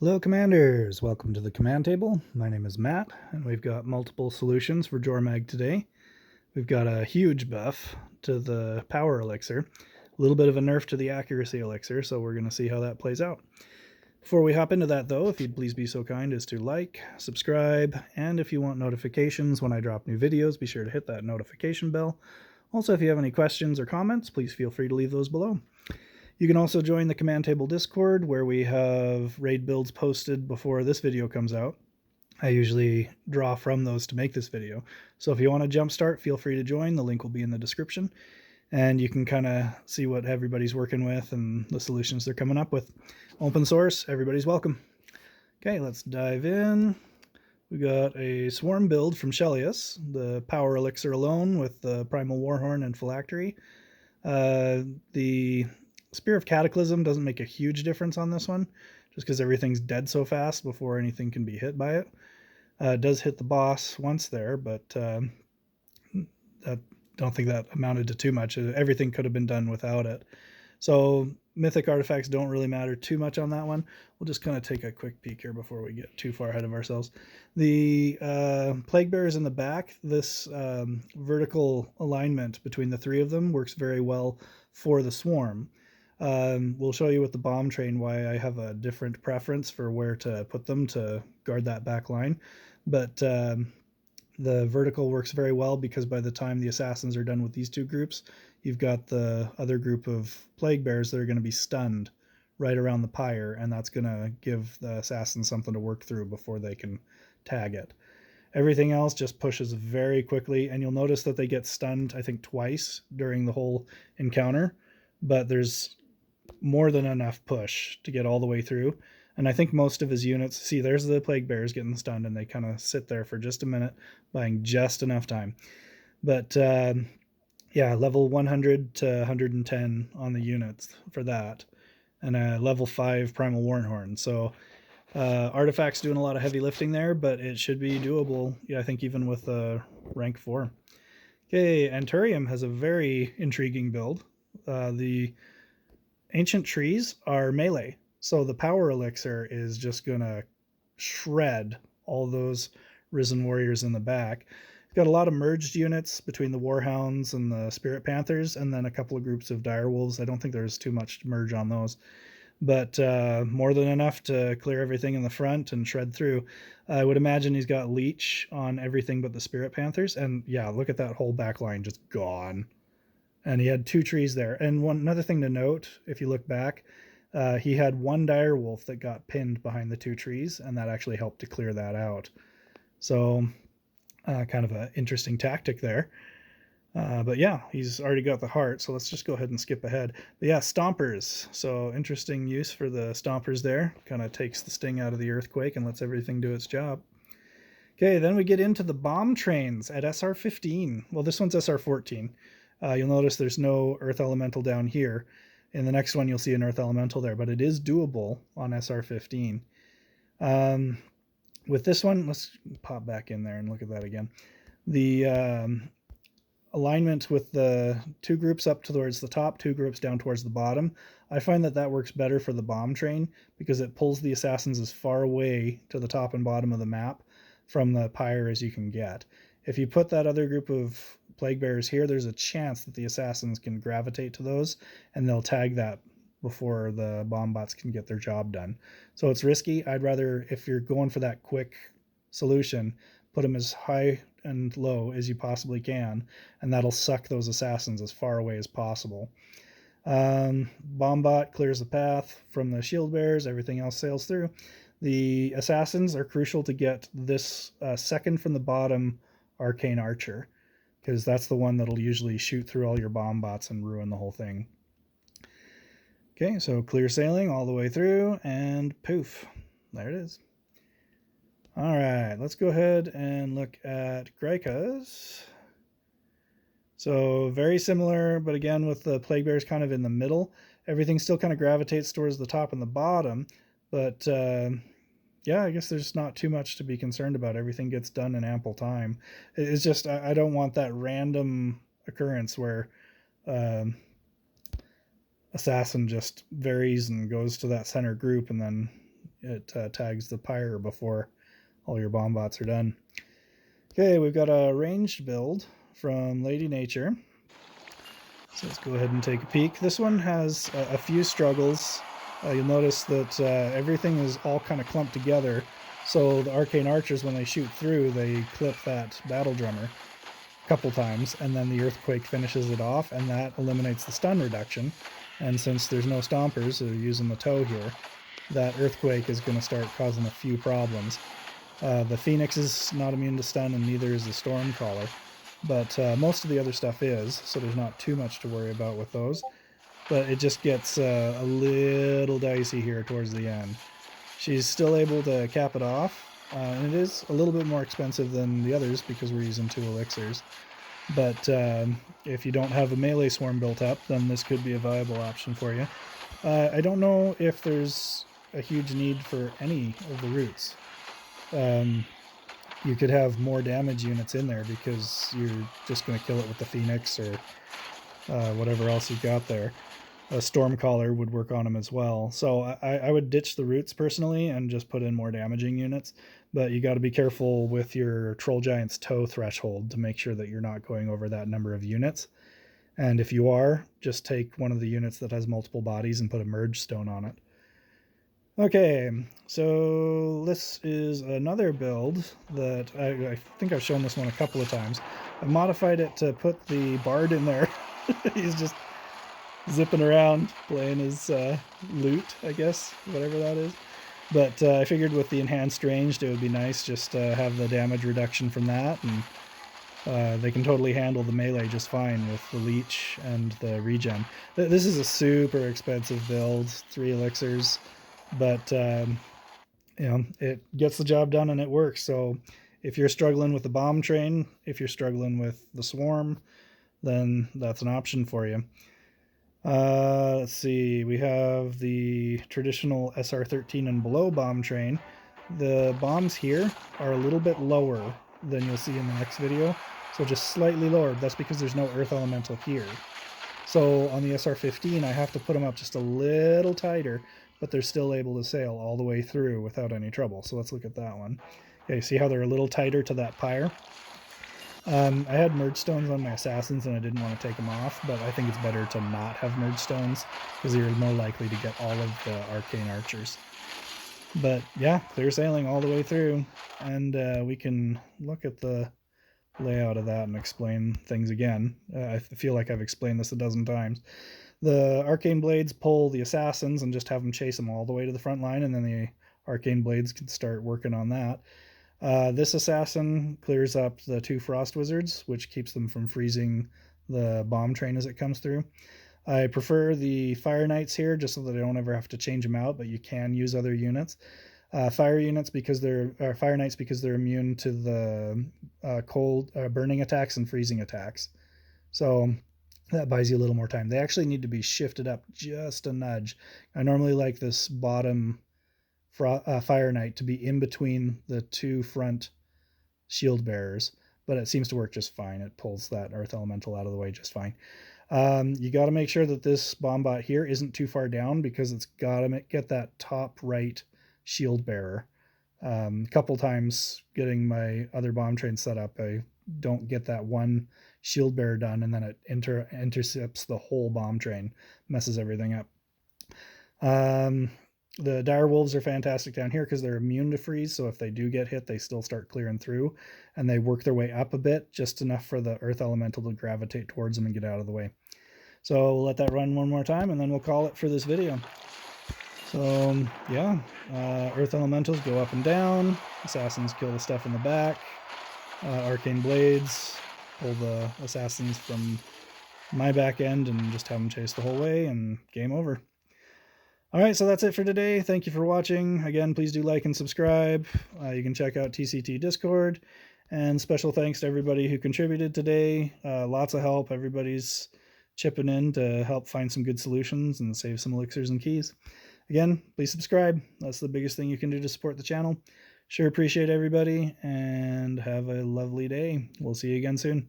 Hello Commanders, welcome to the command table. My name is Matt and we've got multiple solutions for Jormag today. We've got a huge buff to the power elixir, a little bit of a nerf to the accuracy elixir, so we're going to see how that plays out. Before we hop into that though, if you'd please be so kind as to like, subscribe, and if you want notifications when I drop new videos, be sure to hit that notification bell. Also, if you have any questions or comments, please feel free to leave those below. You can also join the command table Discord where we have raid builds posted before this video comes out. I usually draw from those to make this video. So if you want to jumpstart, feel free to join. The link will be in the description. And you can kind of see what everybody's working with and the solutions they're coming up with. Open source, everybody's welcome. Okay, let's dive in. We got a swarm build from Shelius, the power elixir alone with the primal warhorn and phylactery. The Spear of Cataclysm doesn't make a huge difference on this one, just because everything's dead so fast before anything can be hit by it. It does hit the boss once there, but I don't think that amounted to too much. Everything could have been done without it. So mythic artifacts don't really matter too much on that one. We'll just kind of take a quick peek here before we get too far ahead of ourselves. The plague bearers in the back, this vertical alignment between the three of them works very well for the swarm. We'll show you with the bomb train why I have a different preference for where to put them to guard that back line. But the vertical works very well because by the time the assassins are done with these two groups, you've got the other group of plague bears that are going to be stunned right around the pyre, and that's going to give the assassins something to work through before they can tag it. Everything else just pushes very quickly, and you'll notice that they get stunned, I think, twice during the whole encounter, but there's more than enough push to get all the way through. And I think most of his units, see, there's the plague bears getting stunned, and they kind of sit there for just a minute, buying just enough time. But yeah, level 100 to 110 on the units for that, and a level 5 primal warhorn. So artifacts doing a lot of heavy lifting there, but it should be doable. Yeah, I think even with rank 4. Okay, Anturium has a very intriguing build. The ancient trees are melee, so the power elixir is just gonna shred all those risen warriors in the back. It's got a lot of merged units between the warhounds and the spirit panthers, and then a couple of groups of direwolves. I don't think there's too much to merge on those, but more than enough to clear everything in the front and shred through. I would imagine he's got leech on everything but the spirit panthers, and yeah, look at that whole back line just gone. And he had two trees there. And another thing to note, if you look back, he had one direwolf that got pinned behind the two trees, and that actually helped to clear that out. So kind of an interesting tactic there. But yeah, he's already got the heart, so let's just go ahead and skip ahead. But yeah, stompers. So interesting use for the stompers there. Kind of takes the sting out of the earthquake and lets everything do its job. Okay, then we get into the bomb trains at SR 15. Well, this one's SR 14. You'll notice there's no earth elemental down here. In the next one, you'll see an earth elemental there, but it is doable on SR 15. With this one, let's pop back in there and look at that again. The alignment with the two groups up towards the top, two groups down towards the bottom, I find that works better for the bomb train because it pulls the assassins as far away to the top and bottom of the map from the pyre as you can get. If you put that other group of plague bearers here, there's a chance that the assassins can gravitate to those and they'll tag that before the Bombbots can get their job done. So it's risky. I'd rather, if you're going for that quick solution, put them as high and low as you possibly can, and that'll suck those assassins as far away as possible. Bombbot clears the path from the shield bearers, everything else sails through. The assassins are crucial to get this second from the bottom arcane archer, because that's the one that'll usually shoot through all your bombbots and ruin the whole thing. Okay, so clear sailing all the way through, and poof, there it is. All right, let's go ahead and look at Gryka's. So very similar, but again with the plague bears kind of in the middle. Everything still kind of gravitates towards the top and the bottom, but yeah, I guess there's not too much to be concerned about. Everything gets done in ample time. It's just I don't want that random occurrence where assassin just varies and goes to that center group and then it tags the pyre before all your Bombbots are done. Okay, we've got a ranged build from Lady Nature. So let's go ahead and take a peek. This one has a few struggles. You'll notice that everything is all kind of clumped together. So the arcane archers, when they shoot through, they clip that battle drummer a couple times, and then the earthquake finishes it off, and that eliminates the stun reduction. And since there's no stompers, they're using the toe here, that earthquake is going to start causing a few problems. The Phoenix is not immune to stun, and neither is the Stormcaller. But most of the other stuff is, so there's not too much to worry about with those. But it just gets a little dicey here towards the end. She's still able to cap it off, and it is a little bit more expensive than the others because we're using 2 elixirs. But if you don't have a melee swarm built up, then this could be a viable option for you. I don't know if there's a huge need for any of the roots. You could have more damage units in there because you're just going to kill it with the Phoenix or whatever else you've got there. A Stormcaller would work on them as well. So I would ditch the roots personally and just put in more damaging units. But you got to be careful with your Troll Giant's toe threshold to make sure that you're not going over that number of units. And if you are, just take one of the units that has multiple bodies and put a Merge Stone on it. Okay, so this is another build that I think I've shown this one a couple of times. I've modified it to put the Bard in there. He's just zipping around playing his lute, I guess, whatever that is. But I figured with the enhanced ranged, it would be nice just to have the damage reduction from that, and they can totally handle the melee just fine with the leech and the regen. This is a super expensive build, 3 elixirs. But you know, it gets the job done and it works. So if you're struggling with the bomb train, if you're struggling with the swarm, then that's an option for you. Let's see, we have the traditional SR13 and below bomb train. The bombs here are a little bit lower than you'll see in the next video, so just slightly lower. That's because there's no earth elemental here. So on the SR15, I have to put them up just a little tighter, but they're still able to sail all the way through without any trouble. So let's look at that one. Okay, see how they're a little tighter to that pyre? I had merge stones on my assassins and I didn't want to take them off, but I think it's better to not have merge stones because you're more likely to get all of the arcane archers. But yeah, clear sailing all the way through, and we can look at the layout of that and explain things again. I feel like I've explained this a dozen times. The arcane blades pull the assassins and just have them chase them all the way to the front line, and then the arcane blades can start working on that. This assassin clears up the 2 frost wizards, which keeps them from freezing the bomb train as it comes through. I prefer the fire knights here just so that I don't ever have to change them out, but you can use other units. Fire units because they're fire knights because they're immune to the cold burning attacks and freezing attacks. So that buys you a little more time. They actually need to be shifted up just a nudge. I normally like this bottom fire knight to be in between the 2 front shield bearers, but it seems to work just fine. It pulls that earth elemental out of the way just fine. You got to make sure that this Bombot here isn't too far down because it's got to get that top right shield bearer. A couple times getting my other bomb train set up, I don't get that one shield bearer done, and then it intercepts the whole bomb train, messes everything up. The dire wolves are fantastic down here because they're immune to freeze, so if they do get hit, they still start clearing through, and they work their way up a bit, just enough for the earth elemental to gravitate towards them and get out of the way. So we'll let that run one more time, and then we'll call it for this video. So yeah, earth elementals go up and down, assassins kill the stuff in the back, arcane blades pull the assassins from my back end and just have them chase the whole way, and game over. Alright, so that's it for today. Thank you for watching. Again, please do like and subscribe. You can check out TCT Discord, and special thanks to everybody who contributed today. Lots of help. Everybody's chipping in to help find some good solutions and save some elixirs and keys. Again, please subscribe. That's the biggest thing you can do to support the channel. Sure appreciate everybody, and have a lovely day. We'll see you again soon.